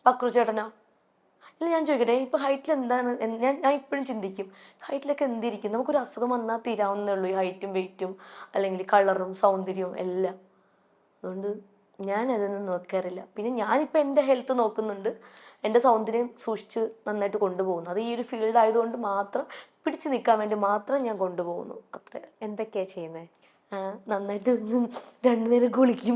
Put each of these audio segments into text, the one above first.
പക്രു ചേട്ടനോ? ഇല്ല, ഞാൻ ചോദിക്കട്ടെ, ഇപ്പൊ ഹൈറ്റിൽ എന്താണ് ഞാൻ ഇപ്പോഴും ചിന്തിക്കും, ഹൈറ്റിലൊക്കെ എന്തിരിക്കും? നമുക്കൊരു അസുഖം വന്നാൽ തീരാവുന്നേ ഉള്ളൂ, ഈ ഹൈറ്റും വെയിറ്റും അല്ലെങ്കിൽ കളറും സൗന്ദര്യവും എല്ലാം. അതുകൊണ്ട് ഞാൻ അതൊന്നും നോക്കാറില്ല. പിന്നെ ഞാനിപ്പോൾ എൻ്റെ ഹെൽത്ത് നോക്കുന്നുണ്ട്, എൻ്റെ സൗന്ദര്യം സൂക്ഷിച്ച് നന്നായിട്ട് കൊണ്ടുപോകുന്നു. അത് ഈ ഒരു ഫീൽഡ് ആയതുകൊണ്ട് മാത്രം, പിടിച്ചു നിൽക്കാൻ വേണ്ടി മാത്രം ഞാൻ കൊണ്ടുപോകുന്നു. അത്ര. എന്തൊക്കെയാ ചെയ്യുന്നത്? നന്നായിട്ട് 2 നേരം കുളിക്കും.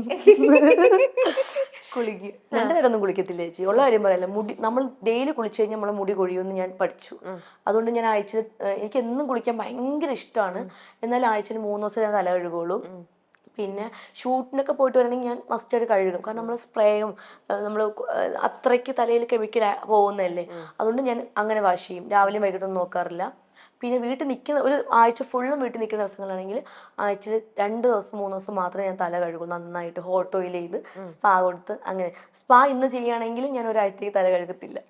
കുളിക്കും. 2 നേരം ഒന്നും കുളിക്കത്തില്ല ചേച്ചി, ഉള്ള കാര്യം പറയല്ല. മുടി നമ്മൾ ഡെയിലി കുളിച്ചു കഴിഞ്ഞാൽ നമ്മളെ മുടി കൊഴിയുമെന്ന് ഞാൻ പഠിച്ചു. അതുകൊണ്ട് ഞാൻ ആഴ്ചയിൽ, എനിക്ക് എന്നും കുളിക്കാൻ ഭയങ്കര ഇഷ്ടമാണ്. എന്നാൽ ആഴ്ചയിൽ 3 ദിവസം ഞാൻ തല കഴുകുള്ളൂ. പിന്നെ ഷൂട്ടിനൊക്കെ പോയിട്ട് വരണമെങ്കിൽ ഞാൻ മസ്റ്റായിട്ട് കഴുകും. കാരണം നമ്മൾ സ്പ്രേയും നമ്മൾ അത്രയ്ക്ക് തലയിൽ കെമിക്കൽ പോകുന്നതല്ലേ. അതുകൊണ്ട് ഞാൻ അങ്ങനെ വാഷ് ചെയ്യും. രാവിലെയും വൈകിട്ടൊന്നും നോക്കാറില്ല. പിന്നെ വീട്ടിൽ നിൽക്കുന്ന ഒരു ആഴ്ച ഫുള്ളും വീട്ടിൽ നിൽക്കുന്ന ദിവസങ്ങളാണെങ്കിൽ ആഴ്ചയിൽ 2 ദിവസം 3 ദിവസം മാത്രമേ ഞാൻ തല കഴുകൂ. നന്നായിട്ട് ഹോട്ട് ഓയിൽ ചെയ്ത് സ്പാ കൊടുത്ത് അങ്ങനെ. സ്പാ ഇന്ന് ചെയ്യുകയാണെങ്കിൽ ഞാൻ ഒരാഴ്ചത്തേക്ക് തല കഴുകത്തില്ല.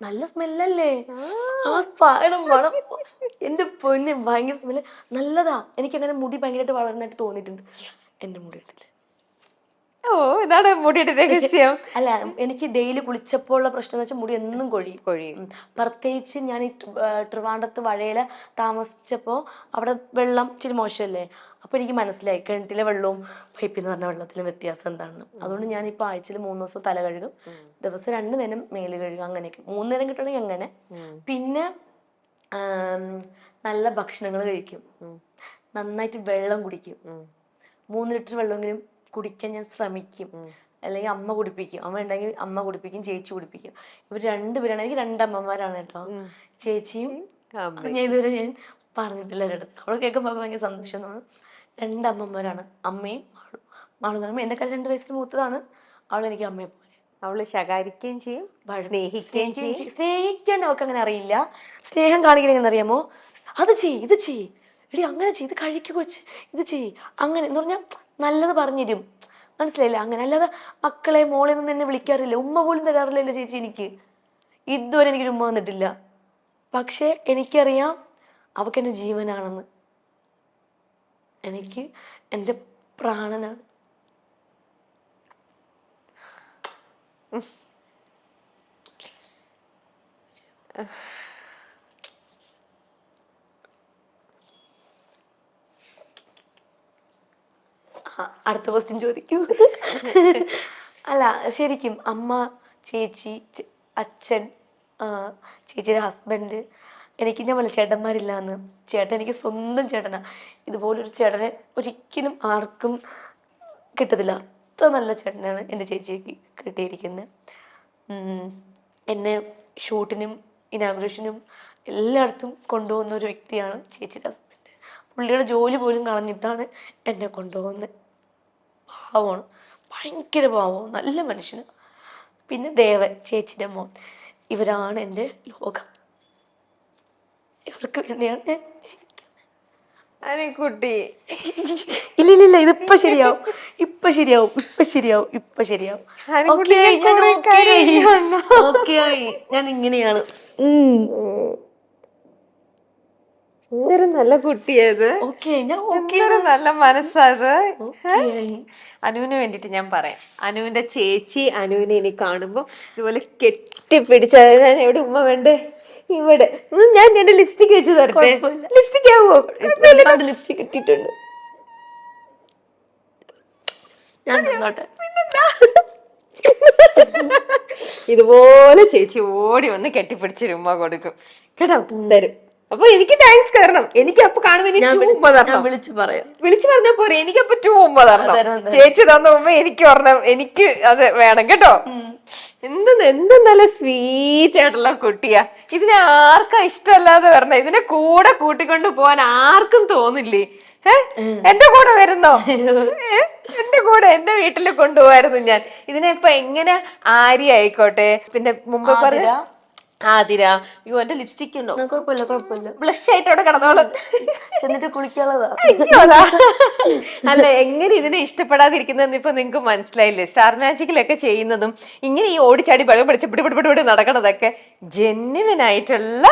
നല്ല സ്മെല്ലല്ലേ ആ സ്പായുടെ മണം. എൻ്റെ പൊന്നെ, ഭയങ്കര സ്മെല്ല്, നല്ലതാ. എനിക്കങ്ങനെ മുടി ഭയങ്കരമായിട്ട് വളർന്നായിട്ട് തോന്നിയിട്ടുണ്ട്. എൻ്റെ മുടി ഇട്ടില്ല. ഓ, ഇതാണ് മുടിയുടെ രഹസ്യം. അല്ല, എനിക്ക് ഡെയിലി കുളിച്ചപ്പോൾ ഉള്ള പ്രശ്നം എന്ന് വെച്ചാൽ മുടി എന്നും കൊഴിയും. പ്രത്യേകിച്ച് ഞാൻ ഈ ട്രിവാൻഡ്രത്ത് വഴയില താമസിച്ചപ്പോൾ അവിടെ വെള്ളം ഇച്ചിരി മോശമല്ലേ. അപ്പോൾ എനിക്ക് മനസ്സിലായി കിണറ്റിലെ വെള്ളവും പൈപ്പിൽ നിന്ന് പറഞ്ഞ വെള്ളത്തിലും വ്യത്യാസം എന്താണെന്ന്. അതുകൊണ്ട് ഞാനിപ്പോൾ ആഴ്ചയിൽ 3 ദിവസം തല കഴുകും, ദിവസം 2 നേരം മേല് കഴുകും. അങ്ങനെയൊക്കെ 3 നേരം കിട്ടണമെങ്കിൽ അങ്ങനെ. പിന്നെ നല്ല ഭക്ഷണങ്ങൾ കഴിക്കും, നന്നായിട്ട് വെള്ളം കുടിക്കും. 3 ലിറ്റർ വെള്ളമെങ്കിലും കുടിക്കാൻ ഞാൻ ശ്രമിക്കും. അല്ലെങ്കിൽ അമ്മ കുടിപ്പിക്കും, അമ്മ ഉണ്ടെങ്കിൽ അമ്മ കുടിപ്പിക്കും, ചേച്ചി കുടിപ്പിക്കും. ഇവർ 2 പേരാണ്. എനിക്ക് 2 അമ്മമാരാണ് കേട്ടോ, ചേച്ചിയും. ഞാൻ ഇതുവരെ ഞാൻ പറഞ്ഞിട്ടില്ല ഒരിടത്ത്. അവൾ കേൾക്കുമ്പോൾ ഭയങ്കര സന്തോഷം തോന്നും. 2 അമ്മമാരാണ്, അമ്മയും മാളും. മാളു എന്ന് പറയുമ്പോൾ എന്നെക്കാൾ 2 വയസ്സിന് മൂത്തതാണ്. അവൾ എനിക്ക് അമ്മയെ പോലെ. അവള് ശകാരിക്കുകയും ചെയ്യും, സ്നേഹിക്കുകയും ചെയ്യും. സ്നേഹിക്കാൻ അവൾക്ക് അങ്ങനെ അറിയില്ല. സ്നേഹം കാണിക്കുന്നത് എങ്ങനെ അറിയാമോ? അത് ചെയ്യ്, ഇത് ചെയ്യ്, എടി അങ്ങനെ ചെയ്യ്, ഇത് കഴിക്കുക കൊച്ച്, ഇത് ചെയ്യ്, അങ്ങനെ എന്ന് പറഞ്ഞാൽ നല്ലത് പറഞ്ഞുതരും. മനസ്സിലായില്ല? അങ്ങനെ. അല്ലാതെ മക്കളെ മോളെ ഒന്നും എന്നെ വിളിക്കാറില്ല, ഉമ്മ പോലും തരാറില്ല എൻ്റെ ചേച്ചി എനിക്ക്. ഇതുവരെ എനിക്കൊരു ഉമ്മ വന്നിട്ടില്ല. പക്ഷെ എനിക്കറിയാം അവൾക്ക് എൻ്റെ ജീവനാണെന്ന്. എനിക്ക് എൻ്റെ പ്രാണനാണ്. അടുത്ത ക്വസ്റ്റ്യൻ ചോദിക്കൂ. അല്ല, ശരിക്കും അമ്മ, ചേച്ചി, അച്ഛൻ, ചേച്ചിയുടെ ഹസ്ബൻഡ്, എനിക്ക് ഞാൻ പറഞ്ഞ ചേട്ടന്മാരില്ല എന്ന്. ചേട്ടൻ എനിക്ക് സ്വന്തം ചേട്ടനാ. ഇതുപോലൊരു ചേട്ടനെ ഒരിക്കലും ആർക്കും കിട്ടത്തില്ല. അത്ര നല്ല ചേട്ടനാണ് എൻ്റെ ചേച്ചിക്ക് കിട്ടിയിരിക്കുന്നത്. എന്നെ ഷൂട്ടിനും ഇനാഗുറേഷനും എല്ലായിടത്തും കൊണ്ടുപോകുന്ന ഒരു വ്യക്തിയാണ് ചേച്ചിയുടെ ഹസ്ബൻഡ്. പുള്ളിയുടെ ജോലി പോലും കളഞ്ഞിട്ടാണ് എന്നെ കൊണ്ടുപോകുന്നത്. പാവമാണ്, ഭയങ്കര പാവമാണ്, നല്ല മനുഷ്യന്. പിന്നെ ദേവൻ, ചേച്ചിയുടെ മോൻ. ഇവരാണ് എൻ്റെ ലോകം. ഇവർക്ക് വേണ്ടിയാണ് കുട്ടി. ഇല്ല, ഇതിപ്പോ ശരിയാവും, ഇപ്പൊ ശരിയാവും, ഇപ്പൊ ശരിയാവും, ഇപ്പൊ ശരിയാവും. ഞാൻ ഇങ്ങനെയാണ്. എന്തൊരു നല്ല കുട്ടിയത്, നല്ല മനസ്സാത്. അനുവിന് വേണ്ടിട്ട് ഞാൻ പറയാം. അനുവിന്റെ ചേച്ചി അനുവിനെ ഇനി കാണുമ്പോ ഇതുപോലെ കെട്ടിപ്പിടിച്ച, എവിടെ ഉമ്മ വേണ്ടേ? ഇവിടെ ഞാൻ എന്റെ ലിപ്സ്റ്റിക് വെച്ച് തരട്ടെ? ലിപ്സ്റ്റിക് ആവോ? ലിപ്സ്റ്റിക് ഇട്ടിട്ടുണ്ട് ഞാൻ. ഇതുപോലെ ചേച്ചി ഓടി വന്ന് കെട്ടിപ്പിടിച്ചൊരു ഉമ്മ കൊടുക്കും കേട്ടോ, തരും. അപ്പൊ എനിക്ക് താങ്ക്സ് തരണം. എനിക്ക് അപ്പൊ കാണുമ്പോ ഉമ്മ തരണം. വിളിച്ചു പറഞ്ഞാ പോരെ, എനിക്കപ്പൊ 2 ഉമ്മ തരണം. ചേച്ചി തന്ന ഉമ്മ എനിക്ക് പറഞ്ഞ, എനിക്ക് അത് വേണം കേട്ടോ. എന്ത് നല്ല സ്വീറ്റ് ആയിട്ടുള്ള കുട്ടിയാ. ഇതിനെ ആർക്കാ ഇഷ്ടമല്ലാതെ വരണേ? ഇതിനെ കൂടെ കൂട്ടിക്കൊണ്ട് പോവാൻ ആർക്കും തോന്നില്ലേ? എന്റെ കൂടെ വരുന്നോ? എന്റെ കൂടെ എന്റെ വീട്ടിൽ കൊണ്ടുപോവായിരുന്നു ഞാൻ. ഇതിനെ ഇപ്പൊ എങ്ങനെ ആര്യ ആയിക്കോട്ടെ, പിന്നെ മുമ്പ് പറഞ്ഞ ആതിര. അയ്യോ, എന്റെ ലിപ്സ്റ്റിക് ഉണ്ടോ? കുഴപ്പമില്ല, ബ്ലഷ് ആയിട്ട് അവിടെ കിടന്നോളൂ, ചെന്നിട്ട് കുളിക്കാനുള്ളതാ. അല്ല, എങ്ങനെ ഇതിനെ ഇഷ്ടപ്പെടാതിരിക്കുന്നതെന്ന് ഇപ്പൊ നിങ്ങക്ക് മനസ്സിലായില്ലേ? സ്റ്റാർ മാജിക്കിലൊക്കെ ചെയ്യുന്നതും ഇങ്ങനെ ഈ ഓടിച്ചാടി ബഴ പഠിച്ച് പിടിപിടി നടക്കണതൊക്കെ ജെന്യുവൻ ആയിട്ടുള്ള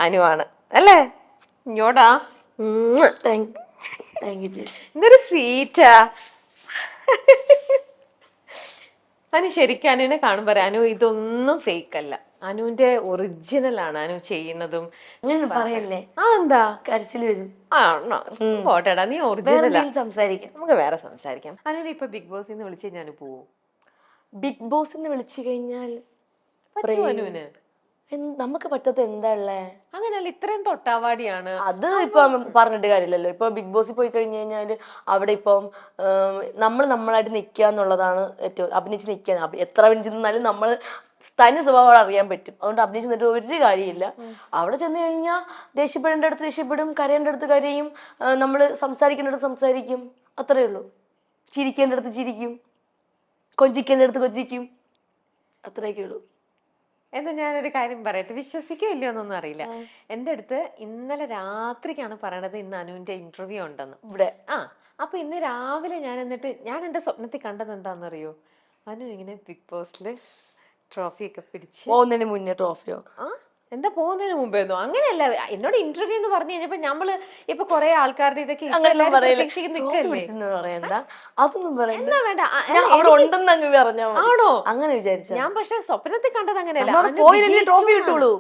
അനുവാണ് അല്ലേ? ഇങ്ങോട്ടാ. എന്തൊരു സ്വീറ്റാ. അനു ശരിക്കും അനുവിനെ കാണുമ്പോ അനു ഇതൊന്നും ഫേക്ക് അല്ല, അനുവിന്റെ ഒറിജിനൽ ആണ് അനു ചെയ്യുന്നതും. അങ്ങനെ പറയല്ലേ, എന്താ കരച്ചിൽ വരും. പോട്ടെടാ, നീ ഒറിജിനലാ. സംസാരിക്കാം, നമുക്ക് വേറെ സംസാരിക്കാം. അനുവിനെ ഇപ്പൊ ബിഗ് ബോസിൽ നിന്ന് വിളിച്ച് ഞാൻ പോവും? ബിഗ് ബോസ് വിളിച്ചു കഴിഞ്ഞാൽ പറ്റുമോ അനുവിന്? നമുക്ക് പറ്റാത്ത എന്താ ഉള്ളേ? അങ്ങനെയല്ല, ഇത്രയും തൊട്ടാവാടിയാണ്. അത് ഇപ്പൊ പറഞ്ഞിട്ട് കാര്യമില്ലല്ലോ. ഇപ്പൊ ബിഗ് ബോസിൽ പോയി കഴിഞ്ഞു കഴിഞ്ഞാല് അവിടെ ഇപ്പം നമ്മളായിട്ട് നിക്കുക എന്നുള്ളതാണ് ഏറ്റവും. അഭിനയിച്ച് നിൽക്കുക, എത്ര അഭിനയിച്ച് നിന്നാലും നമ്മൾ തനി സ്വഭാവം അറിയാൻ പറ്റും. അതുകൊണ്ട് അഭിനയിച്ച് നിന്നിട്ട് ഒരു കാര്യമില്ല. അവിടെ ചെന്ന് കഴിഞ്ഞാൽ ദേഷ്യപ്പെടേണ്ട അടുത്ത് ദേഷ്യപ്പെടും, കരയേണ്ട അടുത്ത് കരയും, നമ്മൾ സംസാരിക്കേണ്ടടുത്ത് സംസാരിക്കും, അത്രേ ഉള്ളൂ. ചിരിക്കേണ്ടടുത്ത് ചിരിക്കും, കൊഞ്ചിക്കേണ്ടടുത്ത് കൊഞ്ചിക്കും, അത്രയൊക്കെ ഉള്ളൂ. എന്താ ഞാനൊരു കാര്യം പറയട്ടെ, വിശ്വസിക്കോ ഇല്ലയോ എന്നൊന്നും അറിയില്ല. എന്റെ അടുത്ത് ഇന്നലെ രാത്രിക്കാണ് പറയണത് ഇന്ന് അനുവിന്റെ ഇന്റർവ്യൂ ഉണ്ടെന്ന് ഇവിടെ. അപ്പൊ ഇന്ന് രാവിലെ ഞാൻ എന്റെ സ്വപ്നത്തിൽ കണ്ടത് എന്താണെന്നറിയോ? അനു ഇങ്ങനെ ബിഗ് ബോസില് ട്രോഫി ഒക്കെ പിടിച്ച് പോകുന്നതിന് മുന്നേ ട്രോഫിയോ? എന്താ പോകുന്നതിന് മുമ്പേന്നോ? അങ്ങനെയല്ല, എന്നോട് ഇന്റർവ്യൂ എന്ന് പറഞ്ഞു കഴിഞ്ഞപ്പോ നമ്മള് ഇപ്പൊ കൊറേ ആൾക്കാരുടെ ഇതൊക്കെ പറയണ്ട, അതൊന്നും പറയണ്ട. വേണ്ട, അവിടെ ഉണ്ടെന്ന് അങ്ങ് പറഞ്ഞാ ആണോ? അങ്ങനെ വിചാരിച്ചു. ഞാൻ പക്ഷെ സ്വപ്നത്തിൽ കണ്ടത് അങ്ങനെയല്ല. പോയില്ലേ ട്രോഫി കിട്ടുള്ളൂ,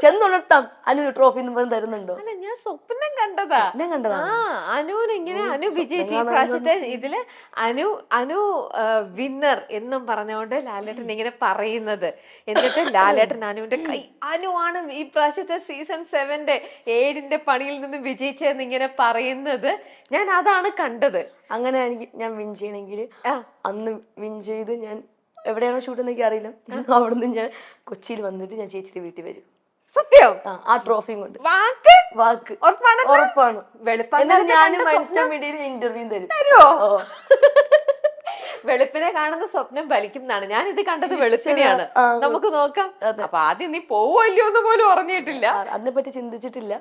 ചെന്നുണർത്താം അനു ട്രോഫി തരുന്നുണ്ടോ? അല്ല, ഞാൻ സ്വപ്നം കണ്ടതാ. അനുവിന് ഇങ്ങനെ അനു വിജയിച്ചു ഈ പ്രാവശ്യത്തെ ഇതില് അനു വിന്നർ എന്നും പറഞ്ഞുകൊണ്ട് ലാലേട്ടൻ ഇങ്ങനെ പറയുന്നത്. എന്നിട്ട് ലാലേട്ടൻ അനുവിന്റെ കൈ, അനുവാണ് ഈ പ്രാവശ്യത്തെ സീസൺ 7 7 പണിയിൽ നിന്ന് വിജയിച്ചതെന്ന് ഇങ്ങനെ പറയുന്നത് ഞാൻ അതാണ് കണ്ടത്. അങ്ങനെ ഞാൻ വിൻ ചെയ്യണമെങ്കിൽ അന്ന് വിൻ ചെയ്ത് ഞാൻ എവിടെയാണോ ഷൂട്ട് എന്നൊക്കെ അറിയില്ല, അവിടുന്ന് ഞാൻ കൊച്ചിയിൽ വന്നിട്ട് ഞാൻ ചേച്ചിയുടെ വീട്ടിൽ വരും. സത്യം? ആ ട്രോഫിയും കൊണ്ട്. വാക്ക് ഉറപ്പാണ്. ഇന്റർവ്യൂ തരുമോ? വെളുപ്പിനെ കാണുന്ന സ്വപ്നം ഫലിക്കും എന്നാണ് ഞാൻ ഇത് കണ്ടത്. വെളുപ്പിനെയാണ്, നമുക്ക് നോക്കാം. അപ്പൊ ആദ്യം നീ പോവോ ഇല്ലയോ എന്ന് പോലും ഉറങ്ങിയിട്ടില്ല, അതിനെ പറ്റി ചിന്തിച്ചിട്ടില്ല.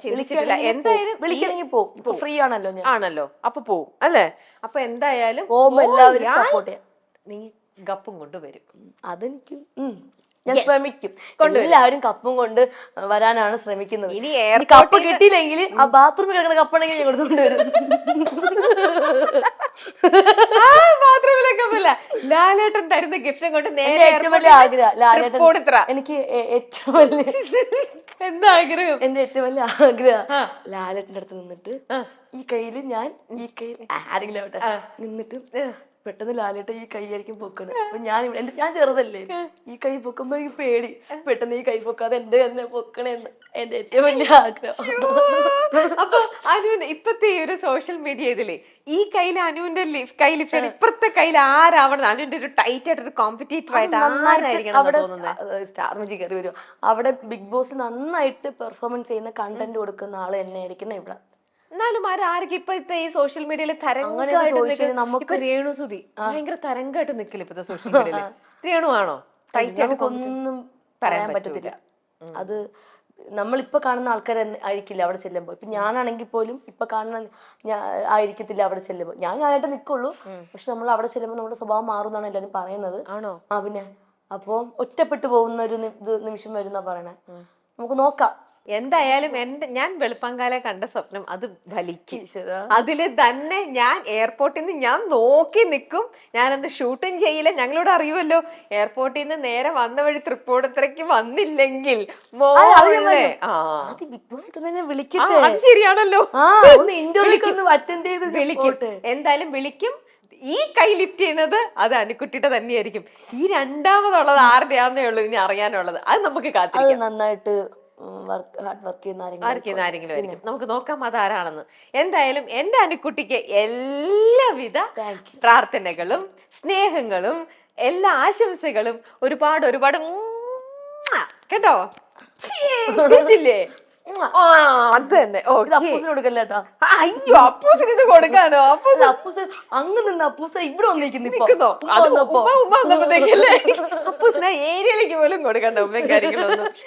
എന്തായാലും വിളിക്കണമെങ്കിൽ പോവും, ഇപ്പൊ ഫ്രീ ആണല്ലോ അപ്പൊ പോവും അല്ലേ? അപ്പൊ എന്തായാലും എല്ലാവരും സപ്പോർട്ട് ചെയ്യാം. നീ ഗപ്പും കൊണ്ടുവരും, അതെനിക്ക് ഞാൻ ശ്രമിക്കും. എല്ലാവരും കപ്പും കൊണ്ട് വരാനാണ് ശ്രമിക്കുന്നത്. ഇനി കപ്പ് കിട്ടിയില്ലെങ്കിൽ ആ ബാത്റൂമിൽ കിടക്കുന്ന കപ്പാണെങ്കിൽ ഞാൻ കൊടുത്തുകൊണ്ട് വരും. ബാത്റൂമിലെ കപ്പല്ല, ലാലേട്ടൻ തരുന്ന ഗിഫ്റ്റും കൊണ്ട് നേരെ ഏറ്റവും വലിയ ആഗ്രഹം ലാലേട്ടൻ. എനിക്ക് ഏറ്റവും വലിയ എന്താ ആഗ്രഹം? എന്റെ ഏറ്റവും വലിയ ആഗ്രഹം ലാലേട്ടന്റെ അടുത്ത് നിന്നിട്ട് ഈ കയ്യില് ഞാൻ ഈ കയ്യിൽ ആരെങ്കിലും ആവട്ടെ നിന്നിട്ട് പെട്ടെന്ന് ലാലേട്ട ഈ കൈ ആയിരിക്കും പൊക്കണത്. അപ്പൊ ഞാൻ ചെറുതല്ലേ, ഈ കൈ പൊക്കുമ്പോ എനിക്ക് പേടി, പെട്ടെന്ന് ഈ കൈ പൊക്കാതെ എന്റെ തന്നെ പൊക്കണേന്ന് എന്റെ ഏറ്റവും വലിയ ആഗ്രഹം. അപ്പൊ അനുവിന് ഇപ്പത്തെ ഈ ഒരു സോഷ്യൽ മീഡിയ ഇതില് ഈ കയ്യിൽ അനുവിന്റെ കൈ ലിഫ്റ്റ് ആണ്, ഇപ്പഴത്തെ കയ്യിൽ ആരാവണം? അനുവിന്റെ ഒരു ടൈറ്റ് ആയിട്ട് ഒരു കോമ്പറ്റീറ്റർ ആയിട്ട് ആരായിരിക്കണം? അവിടെ സ്റ്റാർ മജി കയറി വരും. അവിടെ ബിഗ് ബോസ് നന്നായിട്ട് പെർഫോമൻസ് ചെയ്യുന്ന കണ്ടന്റ് കൊടുക്കുന്ന ആള് എന്നെ ആയിരിക്കണം ഇവിടെ. എന്നാലും ആരൊക്കെ ഇപ്പത്തെ ഈ സോഷ്യൽ മീഡിയയിൽ തരംഗമായിട്ട് രേണു സുധി ഭയങ്കര തരംഗമായിട്ട് നിക്കല് ഇപ്പത്തെ സോഷ്യൽ മീഡിയയില്. രേണു ആണോ? ഒന്നും പറയാൻ പറ്റത്തില്ല. അത് നമ്മളിപ്പോ കാണുന്ന ആൾക്കാരെ ആയിരിക്കില്ല അവിടെ ചെല്ലുമ്പോ. ഇപ്പൊ ഞാനാണെങ്കിൽ പോലും ഇപ്പൊ കാണുന്ന ആയിരിക്കത്തില്ല അവിടെ ചെല്ലുമ്പോ. ഞാനായിട്ട് നിക്കുള്ളൂ, പക്ഷെ നമ്മൾ അവിടെ ചെല്ലുമ്പോ നമ്മുടെ സ്വഭാവം മാറുന്നാണ് എല്ലാരും പറയുന്നത്. ആണോ? പിന്നെ അപ്പൊ ഒറ്റപ്പെട്ടു പോകുന്ന ഒരു നിമിഷം വരുന്ന പറയണേ. നമുക്ക് നോക്കാം. എന്തായാലും ഞാൻ വെളുപ്പങ്കാലെ കണ്ട സ്വപ്നം അത് ഫലിക്കും. അതില് തന്നെ ഞാൻ എയർപോർട്ടിൽ നിന്ന് ഞാൻ നോക്കി നിൽക്കും. ഞാനന്ന് ഷൂട്ടിങ് ചെയ്യില്ല. ഞങ്ങളോട് അറിയുമല്ലോ, എയർപോർട്ടിൽ നിന്ന് നേരെ വന്ന വഴി തൃപ്പൂണിത്തുറയ്ക്ക് വന്നില്ലെങ്കിൽ അത് ശരിയാണല്ലോ, എന്തായാലും വിളിക്കും. ഈ കൈ ലിഫ്റ്റ് ചെയ്യുന്നത് അത് അനുക്കുട്ടിയുടെ തന്നെയായിരിക്കും. ഈ രണ്ടാമതുള്ളത് ആരുടെയാന്നേ ഉള്ളൂ ഇനി അറിയാനുള്ളത്. അത് നമുക്ക് കാത്തിരിക്കാം. നന്നായിട്ട് ഹാർഡ് വർക്ക് ചെയ്യുന്ന ആരെങ്കിലും ആയിരിക്കും. നമുക്ക് നോക്കാം അതാരാണെന്ന്. എന്തായാലും എന്റെ അനുക്കുട്ടിക്ക് എല്ലാവിധ പ്രാർത്ഥനകളും സ്നേഹങ്ങളും എല്ലാ ആശംസകളും ഒരുപാട് കേട്ടോ. അത് തന്നെ. കൊടുക്കല്ലേട്ടാ. അയ്യോ, അപ്പൂസിന് ഇത് കൊടുക്കാനോ? അപ്പൂസ് അങ്ങ് നിന്ന് അപ്പൂസ ഇവിടെ വന്നിരിക്കുന്നു. അപ്പൂസിന് ഏരിയയിലേക്ക് പോലും കൊടുക്കണ്ട ഉമ്മയും കാര്യങ്ങളൊന്നും.